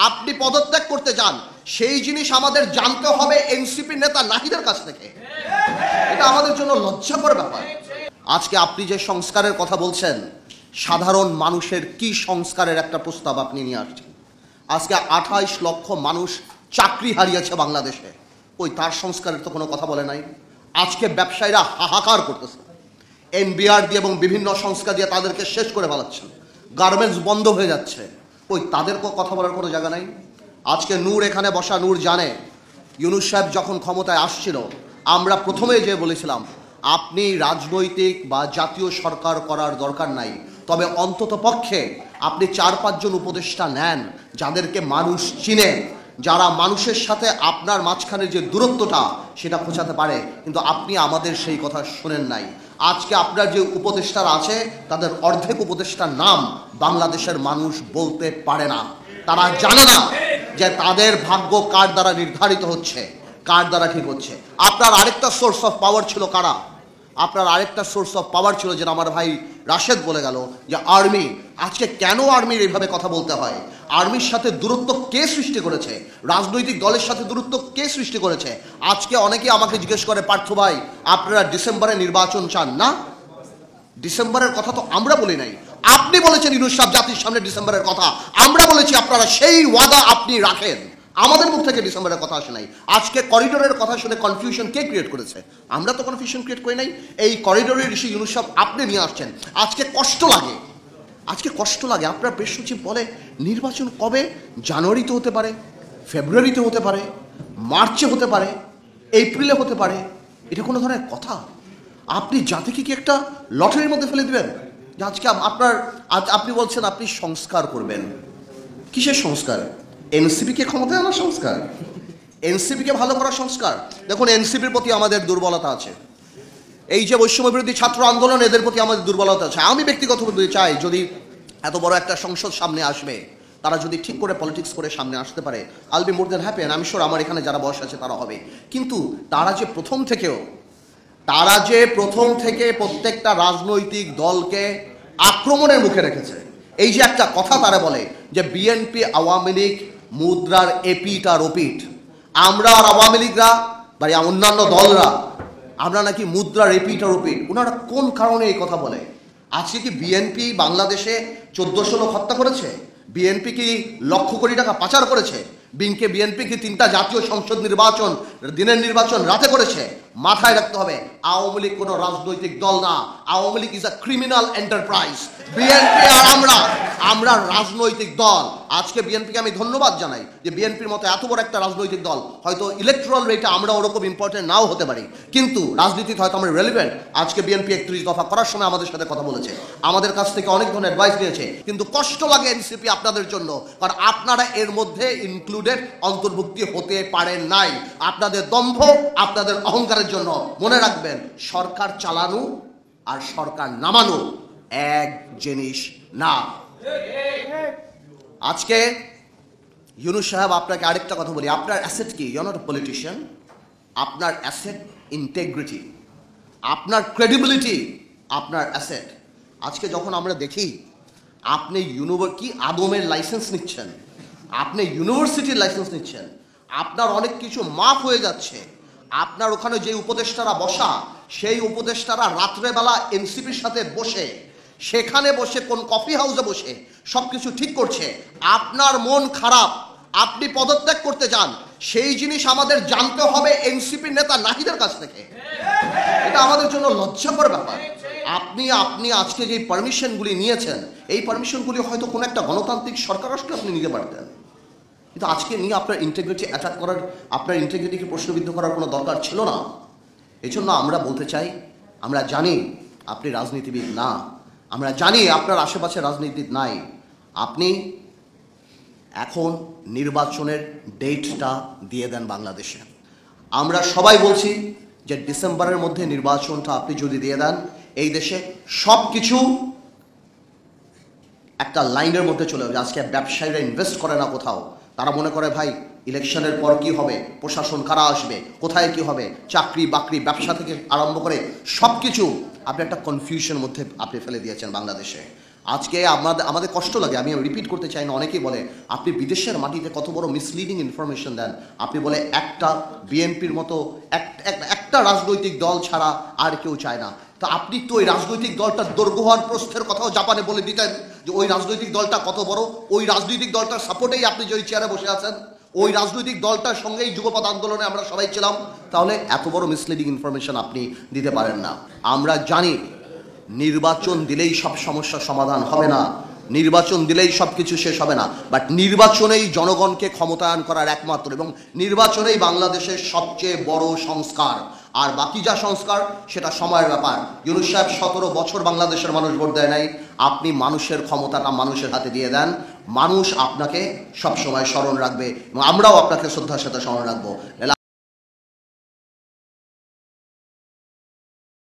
আপনি পদত্যাগ করতে চান, সেই জিনিস আমাদের জানতে হবে এনসিপি নেতা নাহিদের কাছ থেকে। এটা আমাদের জন্য লজ্জাকর ব্যাপার। আজকে আপনি যে সংস্কারের কথা বলছেন, সাধারণ মানুষের কি সংস্কারের একটা প্রস্তাব আপনি নিয়ে আসছেন? আজকে 28 লক্ষ মানুষ চাকরি হারিয়েছে বাংলাদেশে, ওই তার সংস্কারের তো কোনো কথা বলে নাই। আজকে ব্যবসায়ীরা হাহাকার করতেছে, এনবিআর দিয়ে এবং বিভিন্ন সংস্থা দিয়ে তাদেরকে শেষ করে ফেলাচ্ছেন, গার্মেন্টস বন্ধ হয়ে যাচ্ছে, ওই তাদের কথা বলার কোনো জায়গা নাই। আজকে নূর এখানে বসা, নূর জানে ইউনূস সাহেব যখন ক্ষমতায় আসছিল, আমরা প্রথমেই যে বলেছিলাম আপনি রাজনৈতিক বা জাতীয় সরকার করার দরকার নাই, তবে অন্তত পক্ষে আপনি 4-5 জন উপদেষ্টা নেন যাদেরকে মানুষ চিনে, যারা মানুষের সাথে আপনার মাঝখানে যে দূরত্বটা সেটা খোঁচাতে পারে। কিন্তু আপনি আমাদের সেই কথা শোনেন নাই। আজকে আপনার যে উপদেষ্টারা আছে তাদের অর্ধেক উপদেষ্টার নাম বাংলাদেশের মানুষ বলতে পারে না। তারা জানে না যে তাদের ভাগ্য কার দ্বারা নির্ধারিত হচ্ছে, কার দ্বারা ঠিক হচ্ছে। আপনার আরেকটা সোর্স অফ পাওয়ার ছিল কারা? আপনার আরেকটা সোর্স অফ পাওয়ার ছিল, যেটা আমার ভাই রাশেদ বলে গেল, যে আর্মি। আজকে কেন আর্মির এইভাবে কথা বলতে হয়? আর্মির সাথে দূরত্ব কে সৃষ্টি করেছে? রাজনৈতিক দলের সাথে দূরত্ব কে সৃষ্টি করেছে? আজকে অনেকেই আমাকে জিজ্ঞেস করে, পার্থ ভাই আপনারা ডিসেম্বরে নির্বাচন চান না? ডিসেম্বরের কথা তো আমরা বলি নাই, আপনি বলেছেন ইউনূস সাহেব জাতির সামনে ডিসেম্বরের কথা। আমরা বলেছি আপনারা সেই ওয়াদা আপনি রাখেন, আমাদের মুখ থেকে ডিসেম্বরের কথা আসে নাই। আজকে করিডোরের কথা শুনে কনফিউশন কে ক্রিয়েট করেছে? আমরা তো কনফিউশন ক্রিয়েট করি নাই। এই করিডোরের ইস্যু ইউনূস সাহেব আপনি নিয়ে আসছেন। আজকে কষ্ট লাগে, আজকে কষ্ট লাগে। আপনার প্রেস সচিব বলে নির্বাচন কবে? জানুয়ারিতে হতে পারে, ফেব্রুয়ারিতে হতে পারে, মার্চে হতে পারে, এপ্রিলে হতে পারে। এটা কোনো ধরনের কথা? আপনি জাতিকে কি একটা লটারির মধ্যে ফেলে দিবেন? আজকে আপনার আপনি বলছেন আপনি সংস্কার করবেন। কিসের সংস্কার? এনসিপিকে ক্ষমতায় আনার সংস্কার, এনসিপিকে ভালো করার সংস্কার। দেখুন, এনসিপির প্রতি আমাদের দুর্বলতা আছে। এই যে বৈষম্য বিরোধী ছাত্র আন্দোলন, এদের প্রতি আমাদের দুর্বলতা আছে। আমি ব্যক্তিগতভাবে চাই, যদি এত বড় একটা সংসদ সামনে আসবে, তারা যদি ঠিক করে পলিটিক্স করে সামনে আসতে পারে, I'll be more then happy. আমি শিওর আমার এখানে যারা বয়স আছে তারা হবে। কিন্তু তারা যে প্রথম থেকে প্রত্যেকটা রাজনৈতিক দলকে আক্রমণের মুখে রেখেছে। এই যে একটা কথা তারা বলে যে বিএনপি আওয়ামী লীগ মুদ্রার এপিট আর ওপিট, আমরা আর আওয়ামী লীগরা বা অন্যান্য দলরা আমরা নাকি মুদ্রার এপিট আর ওপিট। ওনারা কোন কারণে এই কথা বলে? আজকে কি বিএনপি বাংলাদেশে 1400 লোক হত্যা করেছে? বিএনপি কি লক্ষ কোটি টাকা পাচার করেছে? বিএনপি কি 3টা জাতীয় সংসদ নির্বাচন, দিনের নির্বাচন রাতে করেছে? মাথায় রাখতে হবে, আওয়ামী লীগ কোনো রাজনৈতিক দল না। Awami League is a criminal enterprise. BNP আর আমরা রাজনৈতিক দল। আজকে বিএনপিকে আমি ধন্যবাদ জানাই যে বিএনপির মতো এত বড় একটা রাজনৈতিক দল, হয়তো ইলেকট্রাল রেটে আমরা ওরকম ইম্পর্টেন্ট নাও হতে পারি, কিন্তু রাজনীতিতে হয়তো আমরা রেলিভেন্ট। আজকে বিএনপি 31 দফা করার সময় আমাদের সাথে কথা বলেছে, আমাদের কাছ থেকে অনেক ধরনের অ্যাডভাইস নিয়েছে। কিন্তু কষ্ট লাগে এনসিপি আপনাদের জন্য, কারণ আপনারা এর মধ্যে ইনক্লুডেড, অন্তর্ভুক্তি হতে পারেন নাই। আপনাদের দম্ভ, আপনাদের অহংকারের জন্য। মনে রাখবেন, সরকার চালানো আর সরকার নামানো এক জিনিস না। আজকে ইউনূস সাহেব, আপনাকে আরেকটা কথা বলি, আপনার অ্যাসেট কি? You are not a politician. আপনার অ্যাসেট ইন্টেগ্রিটি, আপনার ক্রেডিবিলিটি, আপনার অ্যাসেট। আজকে যখন আমরা দেখি আপনি কি আদমের লাইসেন্স নিচ্ছেন, আপনি ইউনিভার্সিটির লাইসেন্স নিচ্ছেন, আপনার অনেক কিছু মাফ হয়ে যাচ্ছে। আপনার ওখানে যে উপদেষ্টারা বসা, সেই উপদেষ্টারা রাত্রেবেলা এনসিপির সাথে বসে, সেখানে বসে কোন কফি হাউসে বসে সব কিছু ঠিক করছে। আপনার মন খারাপ, আপনি পদত্যাগ করতে চান, সেই জিনিস আমাদের জানতে হবে এনসিপির নেতা নাহিদের কাছ থেকে। এটা আমাদের জন্য লজ্জাকর ব্যাপার। আপনি আজকে যে পারমিশনগুলি নিয়েছেন, এই পারমিশনগুলি হয়তো কোনো একটা গণতান্ত্রিক সরকার আসলে আপনি নিতে পারতেন, কিন্তু আজকে নিয়ে আপনার ইন্টিগ্রিটি অ্যাটাক করার, আপনার ইন্টিগ্রিটিকে প্রশ্নবিদ্ধ করার কোনো দরকার ছিল না। এই জন্য আমরা বলতে চাই, আমরা জানি আপনি রাজনীতিবিদ না, আমরা জানি আপনার আশেপাশে রাজনীতিবিদ নাই। আপনি এখন নির্বাচনের ডেটটা দিয়ে দেন বাংলাদেশে। আমরা সবাই বলছি যে ডিসেম্বরের মধ্যে নির্বাচনটা আপনি যদি দিয়ে দেন, এই দেশে সব কিছু একটা লাইনের মধ্যে চলে যাবে। আজকে ব্যবসায়ীরা ইনভেস্ট করে না কোথাও, তারা মনে করে ভাই ইলেকশনের পর কি হবে, প্রশাসন কারা আসবে, কোথায় কি হবে, চাকরি বাকরি ব্যবসা থেকে আরম্ভ করে সব কিছু আপনি একটা কনফিউশনের মধ্যে আপনি ফেলে দিয়েছেন বাংলাদেশে। আজকে আমাদের কষ্ট লাগে, আমি রিপিট করতে চাই না, অনেকেই বলে আপনি বিদেশের মাটিতে কত বড় মিসলিডিং ইনফরমেশন দেন। আপনি বলে একটা বিএনপির মতো একটা রাজনৈতিক দল ছাড়া আর কেউ চায় না। তা আপনি তো ওই রাজনৈতিক দলটার দৈর্ঘ্য হওয়ার প্রস্থের কথাও জাপানে বলে দিতেন যে ওই রাজনৈতিক দলটা কত বড়, ওই রাজনৈতিক দলটার সাপোর্টেই আপনি যে ওই চেয়ারে বসে আছেন, ওই রাজনৈতিক দলটার সঙ্গেই যুগপৎ আন্দোলনে আমরা সবাই ছিলাম। তাহলে এত বড় মিসলিডিং ইনফরমেশন আপনি দিতে পারেন না। আমরা জানি নির্বাচন দিলেই সব সমস্যার সমাধান হবে না, নির্বাচন দিলেই সব কিছু শেষ হবে না, বাট নির্বাচনেই জনগণকে ক্ষমতায়ন করার একমাত্র, এবং নির্বাচনেই বাংলাদেশের সবচেয়ে বড় সংস্কার। আর বাকি যা সংস্কার সেটা সময়ের ব্যাপার। ইউনূস সাহেব 17 বছর বাংলাদেশের মানুষ ভোট দেয় নাই। আপনি মানুষের ক্ষমতাটা মানুষের হাতে দিয়ে দেন, মানুষ আপনাকে সবসময় স্মরণ রাখবে এবং আমরাও আপনাকে শ্রদ্ধার সাথে স্মরণ রাখবো।